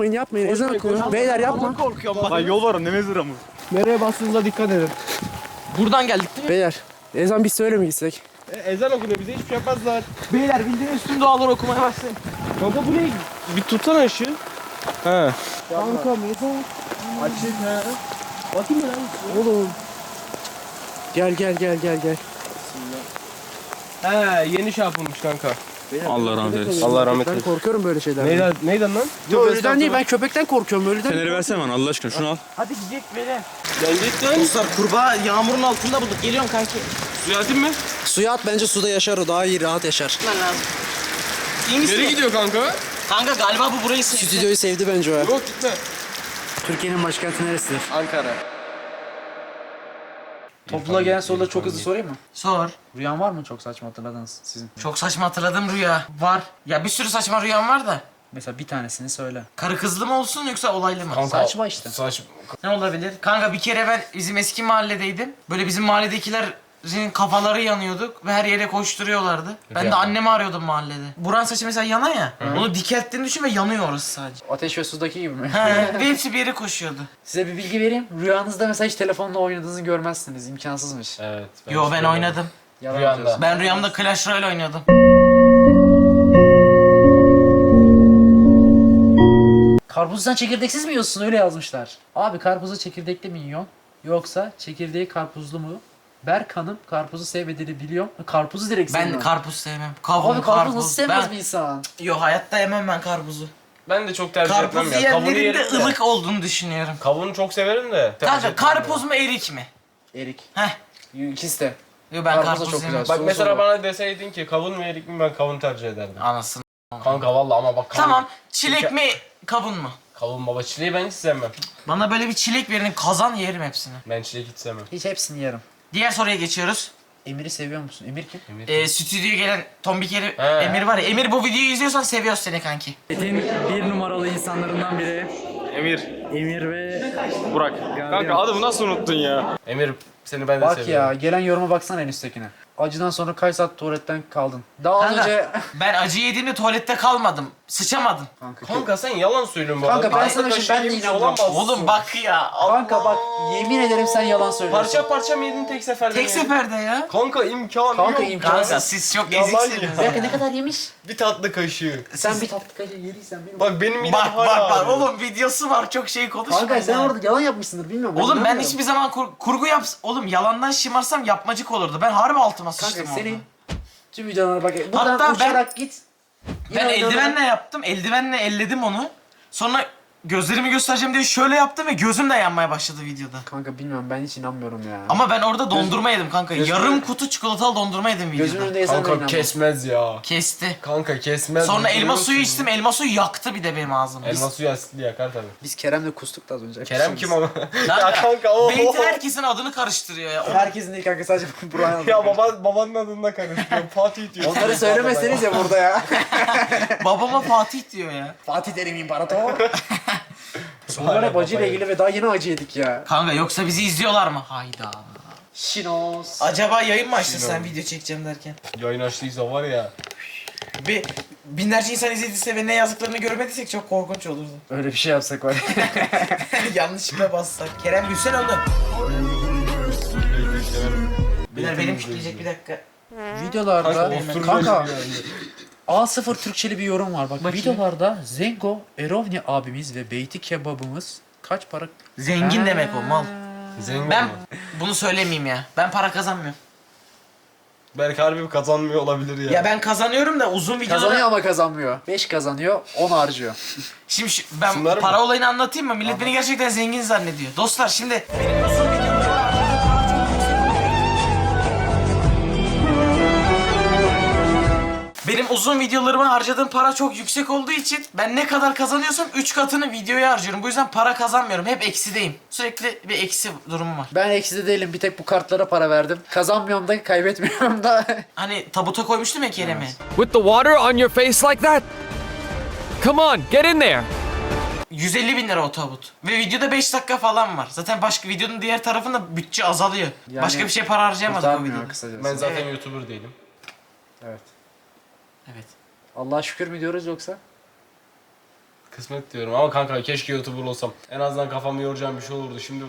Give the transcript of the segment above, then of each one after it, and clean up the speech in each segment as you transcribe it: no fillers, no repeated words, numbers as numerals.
yapmayın. Ezan okuyor. Beyler yapma. Korkuyorum bak. Lan yol var ne mezara mı? Nereye bastığınıza dikkat edin. Buradan geldik değil mi? Beyler ezan bitse öyle mi gitsek? Ezan okunuyor bize hiçbir şey yapmazlar. Beyler bildiğiniz tüm duaları okumaya başlayın. Kanka buraya bir tutsana ışığı. He. Kanka mezar. Açık he. Bakayım ya. Oğlum. Gel. He yeni şey yapılmış kanka. Allah rahmet eylesin. Allah rahmet Ben eylesin. korkuyorum böyle şeylerden. Neyden lan? Yo ölüden değil, ben köpekten korkuyorum ölüden. Feneri versene bana Allah aşkına, şunu al. Hadi gidelim beyler. Geldik lan. Dostlar kurbağa yağmurun altında bulduk. Geliyorum kanki. Suya atayım mı? Suya at, bence suda yaşar, o daha iyi, rahat yaşar. Gitmen lazım. İyi misin? Nereye gidiyor kanka? Kanka galiba bu burayı sevdi. Stüdyoyu sevdi bence o. Yok gitme. Türkiye'nin başkenti neresidir? Ankara. Topluluğa gelen soruları çok hızlı sorayım mı? Sor. Rüyan var mı çok saçma hatırladınız sizin? Çok saçma hatırladığım rüya. Var. Ya bir sürü saçma rüyam var da. Mesela bir tanesini söyle. Karı kızlı mı olsun yoksa olaylı mı? Saçma işte. Saçma. Ne olabilir? Kanka bir kere ben bizim eski mahalledeydim. Böyle bizim mahalledekilerin kafaları yanıyorduk ve her yere koşturuyorlardı. Ben de annemi arıyordum mahallede. Buran saçı mesela yana ya. Onu dikelttiğini düşün ve yanıyor orası sadece. Ateş ve Su'daki gibi mi? He, ve hepsi bir yere koşuyordu. Size bir bilgi vereyim. Rüyanızda mesela hiç telefonla oynadığınızı görmezsiniz. İmkansızmış. Evet. Yo ben oynadım. Yalan Rüyanda. atıyorsun. Ben rüyamda Clash Royale oynuyordum. Karpuzdan çekirdeksiz mi yiyorsun? Öyle yazmışlar. Abi karpuzu çekirdekli mi yiyorsun? Yoksa çekirdeği karpuzlu mu? Berkan'ım karpuzu sevmediğini biliyorum. Karpuzu direkt Ben sevmiyorum. karpuz sevmem. Kavun, Abi karpuz nasıl sevmez Ben... bir insan? Yo hayatta yemem ben karpuzu. Ben de çok tercih etmem Karpuz ya. Kavunu yiyenlerin de yerim de. ılık olduğunu düşünüyorum. Kavunu çok severim de. tercih Kanka etmem karpuz mu erik mi? Erik. Heh. İkisi de. Yo ben Karpuz da karpuz çok yemem. güzel. Bak mesela Sulu. bana deseydin ki kavun mu erik mi ben kavun tercih ederdim. Anasını. Kanka valla ama bak kavun. Tamam. Çilek mi kavun mu? Kavun baba çileği ben hiç sevmem. Bana böyle bir çilek verin kazan yerim hepsini. Ben çileği hiç sevmem. Hiç hepsini yerim. Diğer soruya geçiyoruz. Emir'i seviyor musun? Emir kim? Stüdyoya gelen tombikeri He. Emir var ya. Emir bu videoyu izliyorsan seviyoruz seni kanki. Bir numaralı insanlarından biri. Emir. Emir ve... Burak. Kanka adımı nasıl unuttun ya? Emir seni ben de Bak seviyorum. ya, gelen yoruma baksana en üsttekine. Acıdan sonra kaç saat tuvaletten kaldın? Daha az Kanka önce... ben acı yediğimde tuvalette kalmadım. Sıçamadım. Kanka sen yalan söylüyorsun bana. Kanka, ben Ayda sana kaşığı şimdi ben de yemiş inanmam. olamazsın. Oğlum bak ya. Kanka bak, yemin ederim sen yalan söylüyorsun. Parça parça mı yedin tek seferde Tek mi yedin? seferde ya. Kanka imkanı Kanka yok. imkansız. Kanka siz çok Yalan eziksiniz. ya. Bir dakika, ne kadar yemiş? Bir tatlı kaşığı. Sen bir tatlı kaşığı yediysen benim... Bak benim midem Bak hala ağrıyor. oğlum videosu var çok şey konuşmayın. Kanka sen ya. orada yalan yapmışsındır, bilmiyorum. Oğlum ben inanmıyorum. hiçbir zaman kurgu oğlum yalandan şımarsam yapmacık olurdu. Ben harbi altıma sıçtım Kanka orada. senin tüm videolarına bak. Buradan Hatta uçarak git. Ben Yine eldivenle yaptım. Eldivenle elledim onu. Sonra gözlerimi göstereceğim diye şöyle yaptım ve gözüm de yanmaya başladı videoda. Kanka bilmiyorum, ben hiç inanmıyorum ya. Ama ben orada dondurma yedim kanka. gözüm- Yarım kutu çikolatalı dondurma yedim Gözümün videoda. önünde yesen de Kanka inanmam. kesmez ya. Kesti. Kanka kesmez. Sonra elma Biliyorsun suyu ya. içtim. Elma suyu yaktı bir de benim ağzımı. Elma suyu asitli yakar tabii. Biz Kerem'le kustuk da az önce. Kerem kim ama? Kanka, ya kanka o. Beyti herkesin adını karıştırıyor ya. Herkesin değil kanka, sadece Burak'ın adı. Ya babanın adını karıştırıyor. Fatih diyor. Onları söylemeseniz ya burada ya. Babama Fatih diyor ya. Fatih Terim İmparator. Bunlar hep acıyla ilgili ve daha yeni acı yedik ya. Kanka yoksa bizi izliyorlar mı? Hayda. Şinos. Acaba yayın mı açtın sen video çekeceğim derken? Yayın açtıysa var ya. Bir binlerce insan izlediyse ve ne yazdıklarını görmediysek çok korkunç olurdu. Öyle bir şey yapsak var. Yanlışlıkla bassak. Kerem Gülsel öldü. Biler benim kitleyecek bir dakika. Videolarda Osur kanka böyle A0 Türkçeli bir yorum var bak. Bakayım. Videolarda Zengo, Erovni abimiz ve Beyti kebabımız kaç para? Zengin demek o mal. Zengin Ben mi? bunu söylemeyeyim ya. Ben para kazanmıyorum. Belki harbi kazanmıyor olabilir ya. Ya ben kazanıyorum da uzun videoda... Kazanıyor ama kazanmıyor. 5 kazanıyor, 10 harcıyor. Şimdi ben Şunlar mı? para olayını anlatayım mı? Millet beni gerçekten zengin zannediyor. Dostlar şimdi benim uzun videolarım Benim uzun videolarıma harcadığım para çok yüksek olduğu için ben ne kadar kazanıyorsam 3 katını videoya harcıyorum. Bu yüzden para kazanmıyorum. Hep eksideyim. Sürekli bir eksi durumum var. Ben ekside değilim, bir tek bu kartlara para verdim. Kazanmıyorum da kaybetmiyorum da. Hani tabuta koymuştum ya Kerem'i. With the water on your face like that? Come on, get in there. 150 bin lira o tabut. Ve videoda 5 dakika falan var. Zaten başka videonun diğer tarafında bütçe azalıyor. Yani başka bir şey para harcayamadık o Kurtarmıyor videoda. kısacası. Ben zaten Evet. YouTuber değilim. Evet. Evet. Allah'a şükür mü diyoruz yoksa? Kısmet diyorum ama kanka keşke YouTuber olsam. En azından kafamı yoracağım bir şey olurdu. Şimdi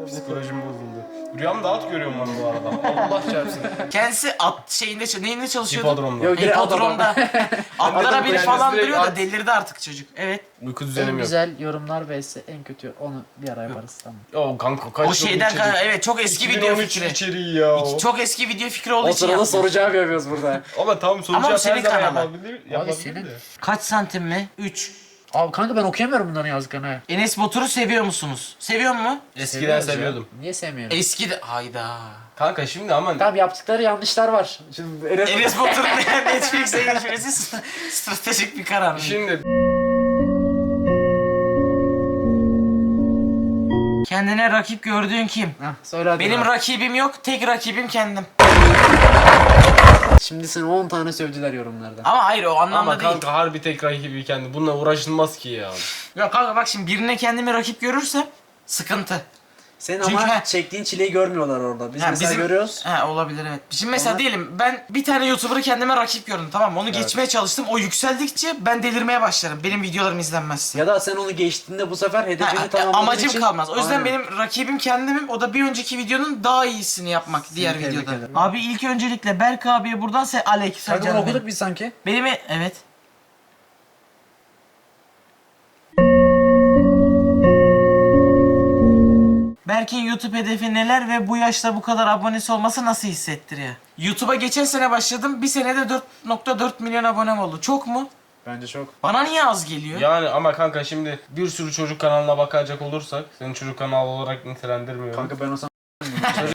psikolojim bozuldu. Rüyamda at görüyorum ben bu arada. Allah çarpsın. Kendisi neyinde çalışıyordu? Hipodromda. Yok, direkt Hipodromda. Atlara biri Kendisi falan direkt duruyor da at. delirdi artık çocuk. Evet. Uyku En düzenim yok. güzel yorumlar vs en kötü. Onu bir ara yaparız tamam. O kanka kaç O şeyden evet çok eski video 2013 fikri. içeriği ya. o. Çok eski video fikri olduğu O için sırada yaptım. soru cevap yapıyoruz burada. Ama tamam sonuç Ama o her senin zaman kanalın. yapabilir senin. de. Kaç santim mi? 3. Abi kanka ben okuyamıyorum bunların yazdıklarını. Enes Batur'u seviyor musunuz? Seviyor mu? Eskiden Seviyoruz ya. seviyordum. Niye sevmiyorum? Eski de... Hayda. Kanka şimdi ama Tamam yaptıkları yanlışlar var. Şimdi Enes Batur'un Netflix'e geçmesi stratejik bir karar. şimdi Kendine rakip gördüğün kim? Hah, söyle hadi. Benim bak. rakibim yok, tek rakibim kendim. Şimdi seni 10 tane sövdüler yorumlarda. Ama hayır o anlamda ama değil. kanka harbi tek rakibi kendi. Bununla uğraşılmaz ki ya. Ya kanka bak şimdi birine kendimi rakip görürsem sıkıntı. Senin Çünkü ama he- çektiğin çileyi görmüyorlar orada. Biz Ha, mesela görüyoruz. He olabilir evet. Şimdi mesela Onlar- diyelim ben bir tane YouTuber'ı kendime rakip gördüm tamam mı? Onu geçmeye çalıştım. O yükseldikçe ben delirmeye başlarım. Benim videolarım izlenmezse. Ya da sen onu geçtiğinde bu sefer hedefini Ha, tamamladığın amacım için... kalmaz. O yüzden Aynen. benim rakibim kendimim. O da bir önceki videonun daha iyisini yapmak diğer tebrik videoda. ederim. Abi ilk öncelikle Berk abiye buradan Alex Kanka bunu canım okuduk benim. biz sanki. Benim evet. Berk'in YouTube hedefi neler ve bu yaşta bu kadar abonesi olması nasıl hissettiriyor? YouTube'a geçen sene başladım. Bir senede 4.4 milyon abonem oldu. Çok mu? Bence çok. Bana niye az geliyor? Yani ama kanka şimdi bir sürü çocuk kanalına bakacak olursak senin çocuk kanalı olarak nitelendirmiyorum. Kanka ben olsam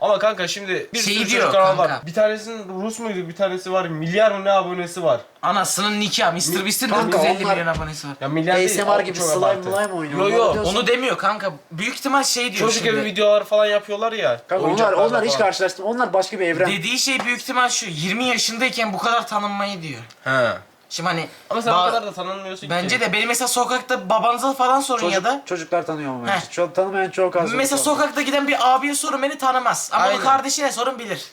Ama kanka şimdi bir Şey sürü diyor çocuk kanal var. kanka. Bir tanesinin Rus muydu? Bir tanesi var. Milyar mı ne abonesi var? Anasının nikahı. Mr. Beast'in Kanka 450 onlar- milyon abonesi var. Ya milyar değil. ASMR o gibi çok slime abartı. mlime oynuyor. Yo, Onlar yo, diyorsun. Onu demiyor kanka. Büyük ihtimal şey diyor Çocuk şimdi. evi videolar falan yapıyorlar ya. Kanka onlar, oyuncaklarla onlar hiç falan. karşılaştım. Onlar başka bir evren. Dediği şey büyük ihtimal şu. 20 yaşındayken bu kadar tanınmayı diyor. He. Şimdi hani Ama sen o ba- kadar da tanınmıyorsun bence ki. de benim mesela sokakta babanıza falan sorun ya da Çocuklar tanıyor mu Heh. bence? Çok tanımayan çok az. mesela çocuk var. sokakta giden bir abiye sorun beni tanımaz. Ama Aynen. onu kardeşine sorun bilir.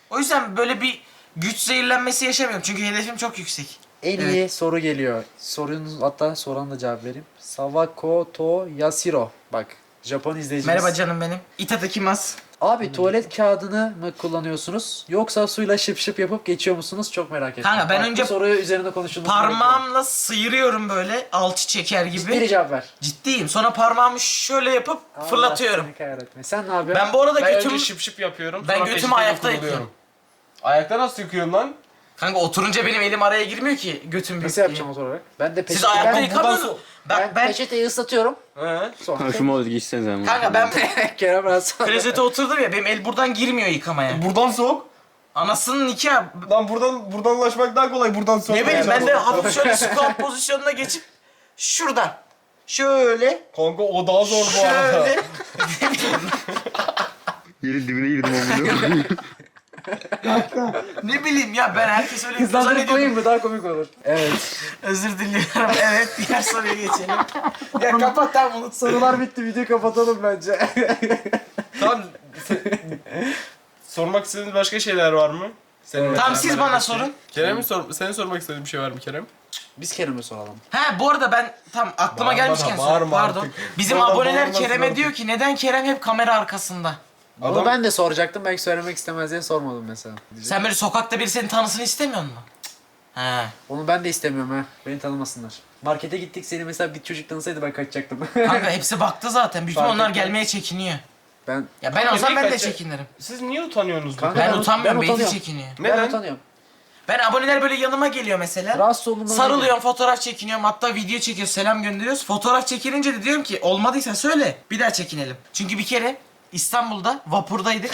O yüzden böyle bir güç zehirlenmesi yaşamıyorum. Çünkü hedefim çok yüksek. En iyi soru geliyor. Sorunuz hatta soran da cevap vereyim. Sawako to Yasiro. Bak Japon izleyicimiz. Merhaba canım benim. Itadakimasu. Abi tuvalet kağıdını mı kullanıyorsunuz yoksa suyla şıp şıp yapıp geçiyor musunuz? Çok merak ettim. Kanka, ben Bak, önce bu soruyu üzerinde konuşulması gerekiyor. Parmağımla sıyırıyorum böyle alçı çeker gibi. Ciddi cevap ver. Ciddiyim. Sonra parmağımı şöyle yapıp fırlatıyorum. Allah seni kahretme. Sen ne yapıyorsun? Ben bu arada Ben götümü... önce şıp şıp yapıyorum. Ben sonra götümü peşinden ayakta kuruluyorum. yıkıyorum. Ayakta nasıl yıkıyorsun lan? Kanka oturunca benim elim araya girmiyor ki götüm büyük Nasıl diye. yapacağım o soru olarak? Ben de Siz peçete... ayakta ben, yıkamıyorsunuz. ben peçeteyi ıslatıyorum. He. Sonra Ha şu modu geçsenize ama. Kanka ben Kerem Rasul. klozete oturdum ya benim el buradan girmiyor yıkamaya. Buradan soğuk. Anasının nikahı. Lan buradan ulaşmak daha kolay. Buradan soğuk. Ne bileyim ben de hafif şöyle squat pozisyonuna geçip şuradan. Şöyle. Kanka o daha zor bu arada. Şöyle. Yerin dibine girdim amına. Ne bileyim ya ben herkes öyle Hızlandırıp zannediyorum. koyayım mı? Daha komik olur. Evet. Özür diliyorum. Evet diğer soruya geçelim. Ya kapat tamam unut. Sorular bitti. Videoyu kapatalım bence. Tamam. Sormak istediğiniz başka şeyler var mı? Senin Tamam mesela siz merak bana ettiğin. sorun. Kerem'in senin sormak istediğin bir şey var mı Kerem? Biz Kerem'e soralım. He bu arada ben tam aklıma Bağırma gelmişken da, bağırma pardon. artık. Bizim Bu arada aboneler bağırmasın Kerem'e artık. diyor ki neden Kerem hep kamera arkasında? Onu ben de soracaktım. Belki söylemek istemez diye sormadım mesela. Sen böyle sokakta biri seni tanısın istemiyor musun? He. Onu ben de istemiyorum ha. Beni tanımasınlar. Markete gittik seni mesela bir çocuk tanısaydı ben kaçacaktım. Kanka hepsi baktı zaten. Büyük ihtimal Fark onlar etmez. gelmeye çekiniyor. ben Ya ben Kanka olsam niye ben de kaçacak? çekinirim. Siz niye utanıyorsunuz bu Kanka, Ben ben utanmıyorum. Beyzi utanıyorum. çekiniyor. ben Neden? utanıyorum. Ben aboneler böyle yanıma geliyor mesela. Rahatsız olduğumdan Sarılıyorum, fotoğraf çekiniyorum. Hatta video çekiyoruz, selam gönderiyoruz. Fotoğraf çekilince de diyorum ki olmadıysa söyle. Bir daha çekinelim. Çünkü bir kere İstanbul'da vapurdaydık.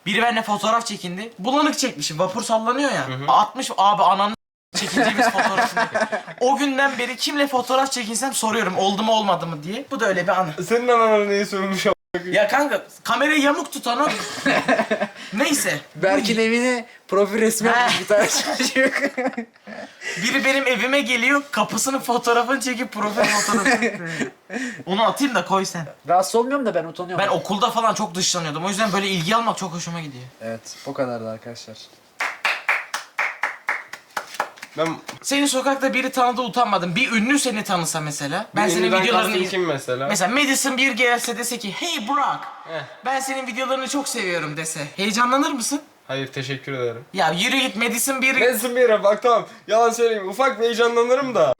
Biri benimle fotoğraf çekindi. Bulanık çekmişim. Vapur sallanıyor ya. 60 abi ananı çekildiğimiz fotoğrafını. O günden beri kimle fotoğraf çekinsem soruyorum oldu mu olmadı mı diye. Bu da öyle bir anı. Senin anana neyi sövmüş Ya kanka kamerayı yamuk tutan o. Neyse. Berk'in evine profil resmi yapmış bir tane çocuk. Biri benim evime geliyor, kapısının fotoğrafını çekip profil fotoğrafını. Onu atayım da koy sen. Rahatsız olmuyorum da ben utanıyorum. Ben okulda falan çok dışlanıyordum. O yüzden böyle ilgi almak çok hoşuma gidiyor. Evet bu kadardı arkadaşlar. Ben Seni sokakta biri tanıdı utanmadın. Bir ünlü seni tanısa mesela. Ben senin ünlüden videolarını kastın kim mesela? Mesela Madison bir gelse dese ki hey Burak Heh. ben senin videolarını çok seviyorum dese. Heyecanlanır mısın? Hayır teşekkür ederim. Ya yürü git Madison bir... Bensin bir yere bak tamam. Yalan söyleyeyim. Ufak bir heyecanlanırım da.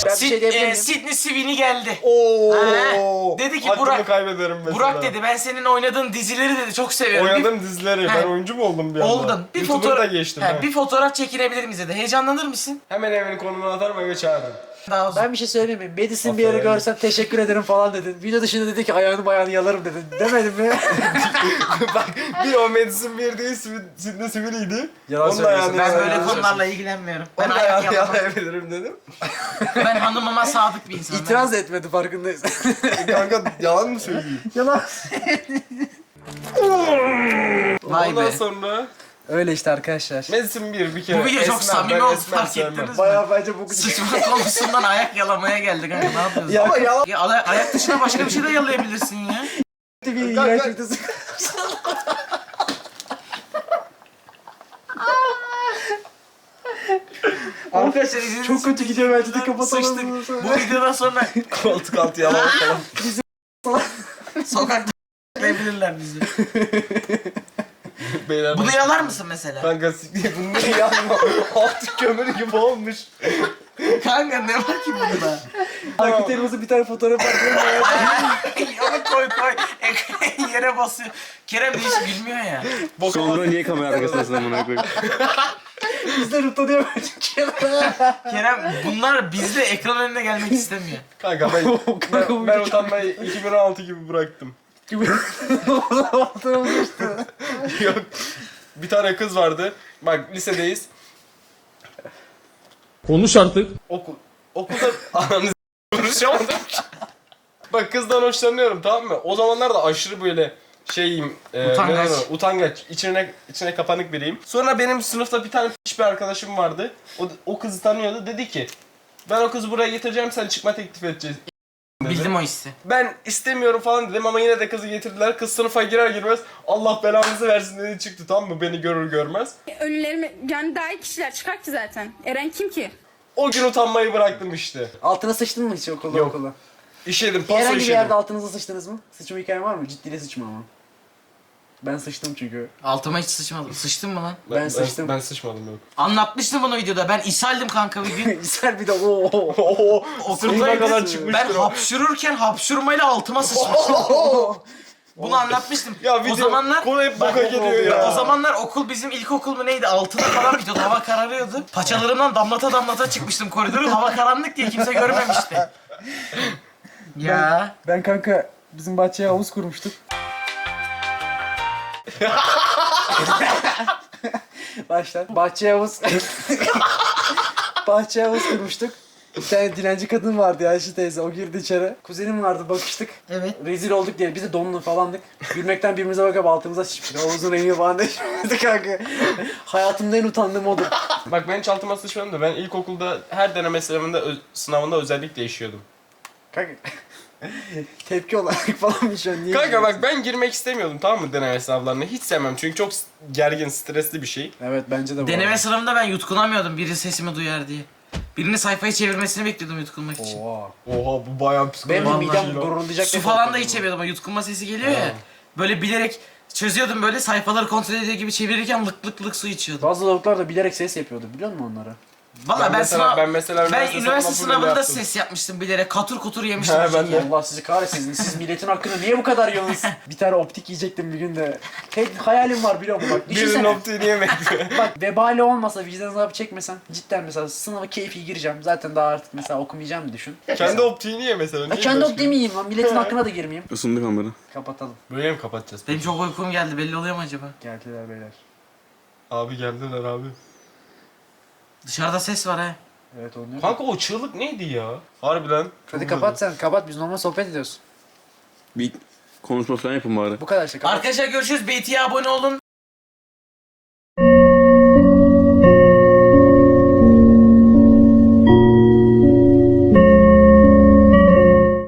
Ben bir şey diyebilir miyim? Sydney Sweeney geldi. Oo. Ha, dedi ki Aklımı Burak- kaybederim mesela. Burak dedi ben senin oynadığın dizileri dedi çok seviyorum. Oynadığım dizileri. Ben He. oyuncu mu oldum bir anda? Oldun. Bir YouTuber'ı fotoğraf da geçtim. He, ha. bir fotoğraf çekinebilir miyiz dedi. Heyecanlanır mısın? Hemen evin konumunu atarım eve çağırırım. Daha uzun. Ben bir şey söyleyeyim mi? Madison bir yere Aferin. görsem teşekkür ederim falan dedin. Video dışında dedi ki ayağını yalarım dedin. Demedim mi? Bak bir o Madison bir değil Sydney Sweeney'di. Yalan Onun söylüyorsun. ayağını Ben böyle yalayabilirim. konularla ilgilenmiyorum. Ben Onun ayak ayağını yalamam. yalayabilirim dedim. Ben hanımıma sadık bir insanım. İtiraz da etmedi farkındayız. Kanka yalan mı söyleyeyim? Yalan. Vay Ondan be. sonra Öyle işte arkadaşlar. Madison bir kere Bu video çok esmer, samimi ben oldu esmer fark sevmem. ettiniz mi? Bayağı bence bu Sıçma konusundan ayak yalamaya geldik kanka ne yapıyorsun? Ya, Ama yalan. Ya ayak dışında başka bir şey de yalayabilirsin ya. bir Kalk, iğrenç kalk. videosu. Arkadaşlar izlediğiniz Çok kötü gidiyor bence de kapatalım. sıçtık. Bu videodan sonra Koltuk altı yalan falan. sokakta bilirler bizi. Beyler Bunu yalar mısın mesela? kanka siktir bunu niye yapma? Altı kömür gibi olmuş. Kanka ne var ki bunda? Aykut Elmas'ın bir tane fotoğrafı var. Onu koy. Ekran yere basıyor. Kerem de hiç gülmüyor ya. Sonra niye kamera arkasındasın amına koyayım? Bizler utanıyor bence. Kerem bunlar bizde ekran önüne gelmek istemiyor. Kanka ben utanmayı 2016 gibi bıraktım. Fotoğrafı işte. Yok. Bir tane kız vardı. Bak lisedeyiz. Konuş artık. Okulda ananı konuşamadım. Bak kızdan hoşlanıyorum tamam mı? O zamanlar da aşırı böyle şeyim. Utangaç. Utangaç. İçine kapanık biriyim. Sonra benim sınıfta bir tane piç bir arkadaşım vardı. O kızı tanıyordu. Dedi ki ben o kızı buraya getireceğim sen çıkma teklif edeceğiz. Dedi. Bildim o hissi. Ben istemiyorum falan dedim ama yine de kızı getirdiler. Kız sınıfa girer girmez Allah belanızı versin dedi çıktı tamam mı? Beni görür görmez. Ölülerimi yani daha iyi kişiler çıkar ki zaten. Eren kim ki? O gün utanmayı bıraktım işte. Altına sıçtın mı hiç okulda Yok. okula? İşedim, paso Herhangi bir işedim. yerde altınıza sıçtınız mı? Sıçma hikayen var mı? Ciddiyle sıçma ama. Ben sıçtım çünkü. Altıma hiç sıçmadım. Sıçtın mı lan? Ben sıçtım. Ben sıçmadım yok. Anlatmıştım bunu videoda. Ben ishaldim kanka bir gün. İster bir de ooo. Ooo sırtına kadar Ben çıkmıştır o. hapşırırken hapşurmayla altıma sıçmıştım. Bunu anlatmıştım. Ya video o zamanlar konu hep boka geliyor ya. O zamanlar okul bizim ilkokul mu neydi? Altıda falan gidiyordu. Hava kararıyordu. Paçalarımdan damlata çıkmıştım koridoru. Hava karanlık diye kimse görmemişti. Ya. Ben kanka bizim bahçeye havuz kurmuştuk. Baştan. Bahçeye havuz... bahçeye havuz kurmuştuk. Bir tane dilenci kadın vardı ya Ayşe teyze. O girdi içeri. Kuzenim vardı bakıştık. Evet. Rezil olduk diye. Biz de donlu falandık. Gülmekten birbirimize bakıp altımıza sıçmıştık. Havuzun rengi falan değişmişti kanka. Hayatımda en utandığım odur. Bak ben hiç altıma sıçmadım da ben ilkokulda her deneme sınavında özellikle işiyordum. Kanka... Tepki olarak falan mı şu an? Niye Kanka gülüyorsun? bak ben girmek istemiyordum tamam mı deneme sınavlarına hiç sevmem çünkü çok gergin stresli bir şey. Evet bence de bu. Deneme arada. sınavında ben yutkunamıyordum biri sesimi duyar diye. Birinin sayfayı çevirmesini bekliyordum yutkunmak için. Oha. Oha bu bayağı Benim psikolojik de Vallahi. bir şey midem lan. gururlayacak. Su diye falan da korktum. içemiyordum ama yutkunma sesi geliyor ya. Böyle bilerek çözüyordum böyle sayfaları kontrol ediyor gibi çevirirken lık su içiyordum. Bazı lavuklar da bilerek ses yapıyordu biliyor musun onları? Valla ben mesela üniversite sınavında yaptım. ses yapmıştım bilerek. Katur kutur yemiştim. He, o ben şekilde. de. Allah sizi kahretsin. Siz milletin hakkını niye bu kadar yiyorsunuz? Bir tane optik yiyecektim bir gün de. Tek hayalim var biliyor musun? Bak Birinin düşünsene. optiğini yemek. Bak vebali olmasa vicdan azabı çekmesen cidden mesela sınava keyfi gireceğim. Zaten daha artık mesela okumayacağım düşün. Kendi optiğini ye mesela. Ya niye kendi başka? optiğimi yiyeyim lan. Milletin hakkına da girmeyeyim. Isındı kamera. Kapatalım. Böyle mi kapatacağız? Benim çok uykum geldi belli oluyor mu acaba? Geldiler beyler. Abi geldiler abi. Dışarıda ses var he. Evet oynuyor. Kanka o çığlık neydi ya? Harbiden. Hadi kapat sen. Kapat biz normal sohbet ediyoruz. Bir konuşma falan yapın bari. Bu kadar işte kapat. Arkadaşlar görüşürüz. BT'ye abone olun.